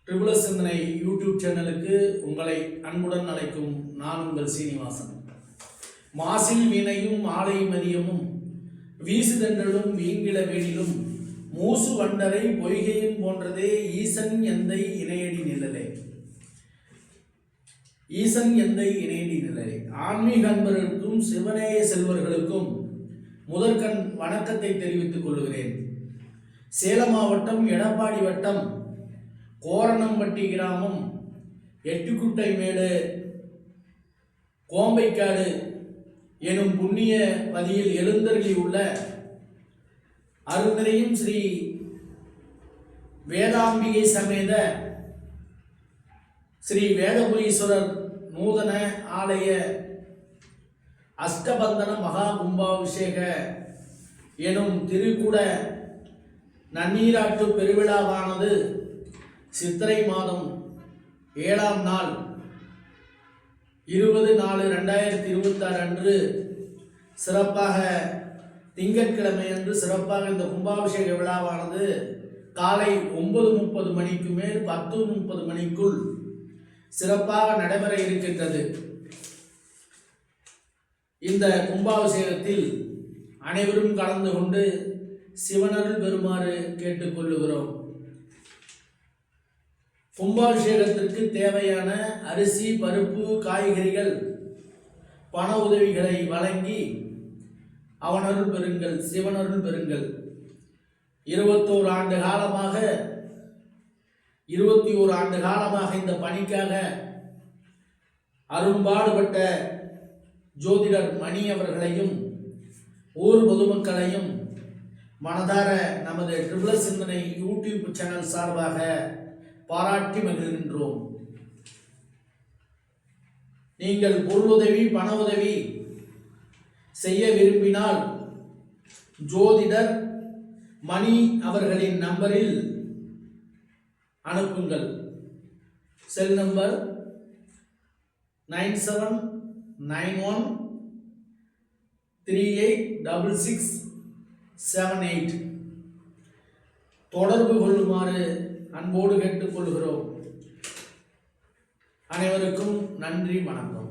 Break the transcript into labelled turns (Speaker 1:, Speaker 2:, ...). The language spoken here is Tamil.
Speaker 1: ட்ரிபிள் சிந்தனை யூடியூப் சேனலுக்கு உங்களை அன்புடன் அழைக்கும் நான் உங்கள் சீனிவாசன். மாசில் வீணையும் ஆலை மதியமும் வீசுதென்றலும் வீங்கில வேணிலும் மூசு வண்டரை பொய்கையும் போன்றதே ஈசன் எந்தை இணையடி நிழலே. ஈசன் எந்தை இணையடி நிழலே. ஆன்மீக அன்பர்களுக்கும் சிவநேய செல்வர்களுக்கும் முதற்கண் வணக்கத்தை தெரிவித்துக் கொள்கிறேன். சேலம் மாவட்டம் எடப்பாடி வட்டம் கோரணம்பட்டி கிராமம் எட்டுக்குட்டை மேடு கோம்பைக்காடு எனும் புண்ணிய பதியில் எழுந்தருளி உள்ள அருள்நிறையும் ஸ்ரீ வேதாம்பிகை சமேத ஸ்ரீ வேதபுரீஸ்வரர் நூதன ஆலய அஷ்டபந்தன மகா கும்பாபிஷேக எனும் திருக்குட நன்னீராட்டு பெருவிழாவானது சித்திரை மாதம் 7ஆம் நாள் 20/4/2026 அன்று சிறப்பாக திங்கட்கிழமை அன்று சிறப்பாக இந்த கும்பாபிஷேக விழாவானது காலை 9:30 மணிக்கு மேல் 10:30 மணிக்குள் சிறப்பாக நடைபெற இருக்கின்றது. இந்த கும்பாபிஷேகத்தில் அனைவரும் கலந்து கொண்டு சிவனருள் பெறுமாறு கேட்டுக்கொள்ளுகிறோம். கும்பாபிஷேகத்திற்கு தேவையான அரிசி, பருப்பு, காய்கறிகள், பண உதவிகளை வழங்கி அவனருள் பெறுங்கள், சிவனருள் பெறுங்கள். 21 ஆண்டு காலமாக இந்த பணிக்காக அரும்பாடுபட்ட ஜோதிடர் மணி அவர்களையும் ஊர் பொதுமக்களையும் மனதார நமது ட்ரிபிள் சிந்தனை யூடியூப் சேனல் சார்பாக பாராட்டி மகிழ்கின்றோம். நீங்கள் பொருளுதவி, பண உதவி செய்ய விரும்பினால் ஜோதிடர் மணி அவர்களின் நம்பரில் அனுப்புங்கள். Cell number 9791386678. தொடர்பு கொள்ளுமாறு அன்போடு கேட்டுக்கொள்கிறோம். அனைவருக்கும் நன்றி, வணக்கம்.